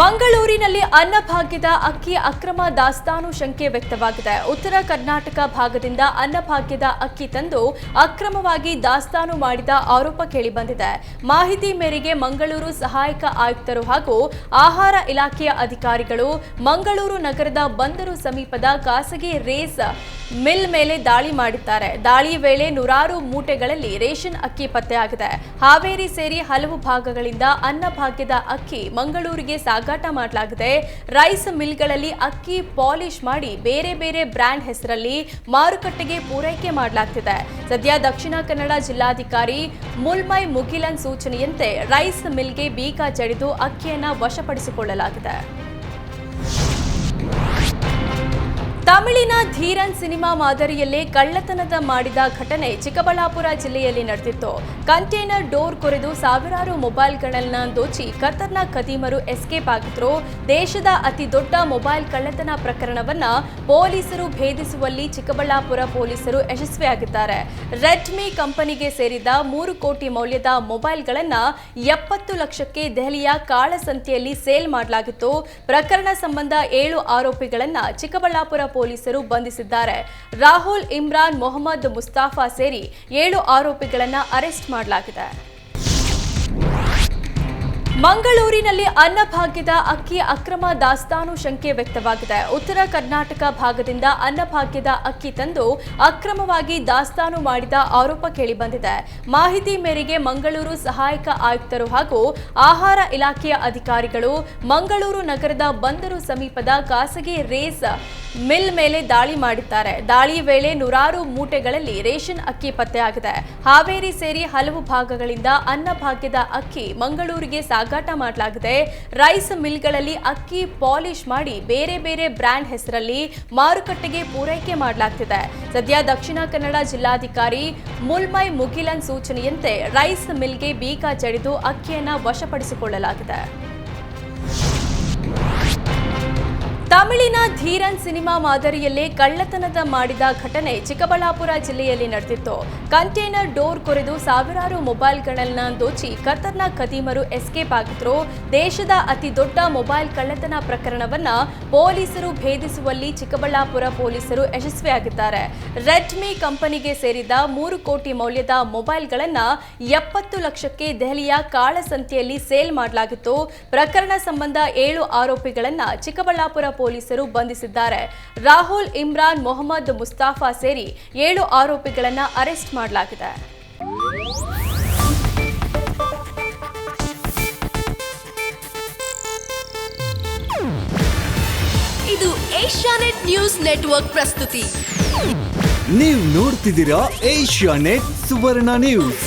ಮಂಗಳೂರಿನಲ್ಲಿ ಅನ್ನಭಾಗ್ಯದ ಅಕ್ಕಿ ಅಕ್ರಮ ದಾಸ್ತಾನು ಶಂಕೆ ವ್ಯಕ್ತವಾಗಿದೆ. ಉತ್ತರ ಕರ್ನಾಟಕ ಭಾಗದಿಂದ ಅನ್ನಭಾಗ್ಯದ ಅಕ್ಕಿ ತಂದು ಅಕ್ರಮವಾಗಿ ದಾಸ್ತಾನು ಮಾಡಿದ ಆರೋಪ ಕೇಳಿಬಂದಿದೆ. ಮಾಹಿತಿ ಮೇರೆಗೆ ಮಂಗಳೂರು ಸಹಾಯಕ ಆಯುಕ್ತರು ಹಾಗೂ ಆಹಾರ ಇಲಾಖೆಯ ಅಧಿಕಾರಿಗಳು ಮಂಗಳೂರು ನಗರದ ಬಂದರು ಸಮೀಪದ ಖಾಸಗಿ ರೇಸ್ ಮಿಲ್ ಮೇಲೆ ದಾಳಿ ಮಾಡಿದ್ದಾರೆ. ದಾಳಿ ವೇಳೆ ನೂರಾರು ಮೂಟೆಗಳಲ್ಲಿ ರೇಷನ್ ಅಕ್ಕಿ ಪತ್ತೆಯಾಗಿದೆ. ಹಾವೇರಿ ಸೇರಿ ಹಲವು ಭಾಗಗಳಿಂದ ಅನ್ನಭಾಗ್ಯದ ಅಕ್ಕಿ ಮಂಗಳೂರಿಗೆ ಸಾಗಾಟ ಮಾಡಲಾಗಿದೆ. ರೈಸ್ ಮಿಲ್ಗಳಲ್ಲಿ ಅಕ್ಕಿ ಪಾಲಿಶ್ ಮಾಡಿ ಬೇರೆ ಬೇರೆ ಬ್ರ್ಯಾಂಡ್ ಹೆಸರಲ್ಲಿ ಮಾರುಕಟ್ಟೆಗೆ ಪೂರೈಕೆ ಮಾಡಲಾಗ್ತಿದೆ. ಸದ್ಯ ದಕ್ಷಿಣ ಕನ್ನಡ ಜಿಲ್ಲಾಧಿಕಾರಿ ಮುಲ್ಮೈ ಮುಗಿಲನ್ ಸೂಚನೆಯಂತೆ ರೈಸ್ ಮಿಲ್ಗೆ ಬೀಗ ಜಡಿದು ಅಕ್ಕಿಯನ್ನು ವಶಪಡಿಸಿಕೊಳ್ಳಲಾಗಿದೆ. ತಮಿಳಿನ ಧೀರನ್ ಸಿನಿಮಾ ಮಾದರಿಯಲ್ಲೇ ಕಳ್ಳತನದ ಮಾಡಿದ ಘಟನೆ ಚಿಕ್ಕಬಳ್ಳಾಪುರ ಜಿಲ್ಲೆಯಲ್ಲಿ ನಡೆದಿತ್ತು. ಕಂಟೈನರ್ ಡೋರ್ ಕೊರೆದು ಸಾವಿರಾರು ಮೊಬೈಲ್ಗಳನ್ನು ದೋಚಿ ಕತ್ತರ್ನ ಖದೀಮರು ಎಸ್ಕೇಪ್ ಆಗಿದ್ರು. ದೇಶದ ಅತಿ ದೊಡ್ಡ ಮೊಬೈಲ್ ಕಳ್ಳತನ ಪ್ರಕರಣವನ್ನ ಪೊಲೀಸರು ಭೇದಿಸುವಲ್ಲಿ ಚಿಕ್ಕಬಳ್ಳಾಪುರ ಪೊಲೀಸರು ಯಶಸ್ವಿಯಾಗಿದ್ದಾರೆ. ರೆಡ್ಮಿ ಕಂಪನಿಗೆ ಸೇರಿದ 3 ಕೋಟಿ ಮೌಲ್ಯದ ಮೊಬೈಲ್ಗಳನ್ನು 70 ಲಕ್ಷಕ್ಕೆ ದೆಹಲಿಯ ಕಾಳಸಂತೆಯಲ್ಲಿ ಸೇಲ್ ಮಾಡಲಾಗಿತ್ತು. ಪ್ರಕರಣ ಸಂಬಂಧ 7 ಆರೋಪಿಗಳನ್ನು ಚಿಕ್ಕಬಳ್ಳಾಪುರ ಪೊಲೀಸರು ಬಂಧಿಸಿದ್ದಾರೆ. ರಾಹುಲ್, ಇಮ್ರಾನ್, ಮೊಹಮ್ಮದ್ ಮುಸ್ತಾಫಾ ಸೇರಿ 7 ಆರೋಪಿಗಳನ್ನು ಅರೆಸ್ಟ್ ಮಾಡಲಾಗಿದೆ. ಮಂಗಳೂರಿನಲ್ಲಿ ಅನ್ನಭಾಗ್ಯದ ಅಕ್ಕಿ ಅಕ್ರಮ ದಾಸ್ತಾನು ಶಂಕೆ ವ್ಯಕ್ತವಾಗಿದೆ. ಉತ್ತರ ಕರ್ನಾಟಕ ಭಾಗದಿಂದ ಅನ್ನಭಾಗ್ಯದ ಅಕ್ಕಿ ತಂದು ಅಕ್ರಮವಾಗಿ ದಾಸ್ತಾನು ಮಾಡಿದ ಆರೋಪ ಕೇಳಿಬಂದಿದೆ. ಮಾಹಿತಿ ಮೇರೆಗೆ ಮಂಗಳೂರು ಸಹಾಯಕ ಆಯುಕ್ತರು ಹಾಗೂ ಆಹಾರ ಇಲಾಖೆಯ ಅಧಿಕಾರಿಗಳು ಮಂಗಳೂರು ನಗರದ ಬಂದರು ಸಮೀಪದ ಖಾಸಗಿ ರೇಸ್ ಮಿಲ್ ಮೇಲೆ ದಾಳಿ ಮಾಡಿದ್ದಾರೆ. ದಾಳಿ ವೇಳೆ ನೂರಾರು ಮೂಟೆಗಳಲ್ಲಿ ರೇಷನ್ ಅಕ್ಕಿ ಪತ್ತೆಯಾಗಿದೆ. ಹಾವೇರಿ ಸೇರಿ ಹಲವು ಭಾಗಗಳಿಂದ ಅನ್ನಭಾಗ್ಯದ ಅಕ್ಕಿ ಮಂಗಳೂರಿಗೆ ಸಾಗಾಟ ಮಾಡಲಾಗಿದೆ. ರೈಸ್ ಮಿಲ್ಗಳಲ್ಲಿ ಅಕ್ಕಿ ಪಾಲಿಶ್ ಮಾಡಿ ಬೇರೆ ಬೇರೆ ಬ್ರ್ಯಾಂಡ್ ಹೆಸರಲ್ಲಿ ಮಾರುಕಟ್ಟೆಗೆ ಪೂರೈಕೆ ಮಾಡಲಾಗ್ತಿದೆ. ಸದ್ಯ ದಕ್ಷಿಣ ಕನ್ನಡ ಜಿಲ್ಲಾಧಿಕಾರಿ ಮುಲ್ಮೈ ಮುಗಿಲನ್ ಸೂಚನೆಯಂತೆ ರೈಸ್ ಮಿಲ್ಗೆ ಬೀಗ ಜಡಿದು ಅಕ್ಕಿಯನ್ನು ವಶಪಡಿಸಿಕೊಳ್ಳಲಾಗಿದೆ. ತಮಿಳಿನ ಧೀರನ್ ಸಿನಿಮಾ ಮಾದರಿಯಲ್ಲೇ ಕಳ್ಳತನದ ಮಾಡಿದ ಘಟನೆ ಚಿಕ್ಕಬಳ್ಳಾಪುರ ಜಿಲ್ಲೆಯಲ್ಲಿ ನಡೆದಿತ್ತು. ಕಂಟೈನರ್ ಡೋರ್ ಕೊರೆದು ಸಾವಿರಾರು ಮೊಬೈಲ್ಗಳನ್ನು ದೋಚಿ ಕತ್ತರ್ನ ಖದೀಮರು ಎಸ್ಕೇಪ್ ಆಗಿದ್ರು. ದೇಶದ ಅತಿ ದೊಡ್ಡ ಮೊಬೈಲ್ ಕಳ್ಳತನ ಪ್ರಕರಣವನ್ನ ಪೊಲೀಸರು ಭೇದಿಸುವಲ್ಲಿ ಚಿಕ್ಕಬಳ್ಳಾಪುರ ಪೊಲೀಸರು ಯಶಸ್ವಿಯಾಗಿದ್ದಾರೆ. ರೆಡ್ಮಿ ಕಂಪನಿಗೆ ಸೇರಿದ 3 ಕೋಟಿ ಮೌಲ್ಯದ ಮೊಬೈಲ್ಗಳನ್ನು 70 ಲಕ್ಷಕ್ಕೆ ದೆಹಲಿಯ ಕಾಳಸಂತೆಯಲ್ಲಿ ಸೇಲ್ ಮಾಡಲಾಗಿತ್ತು. ಪ್ರಕರಣ ಸಂಬಂಧ 7 ಆರೋಪಿಗಳನ್ನು ಚಿಕ್ಕಬಳ್ಳಾಪುರ ಪೊಲೀಸರು ಬಂಧಿಸಿದ್ದಾರೆ. ರಾಹುಲ್, ಇಮ್ರಾನ್, ಮೊಹಮ್ಮದ್ ಮುಸ್ತಾಫಾ ಸೇರಿ 7 ಆರೋಪಿಗಳನ್ನು ಅರೆಸ್ಟ್ ಮಾಡಲಾಗಿದೆ. ಇದು ಏಷ್ಯಾನೆಟ್ ನ್ಯೂಸ್ ನೆಟ್ವರ್ಕ್ ಪ್ರಸ್ತುತಿ. ನೀವು ನೋಡ್ತಿದ್ದೀರಾ ಏಷ್ಯಾನೆಟ್ ಸುವರ್ಣ ನ್ಯೂಸ್.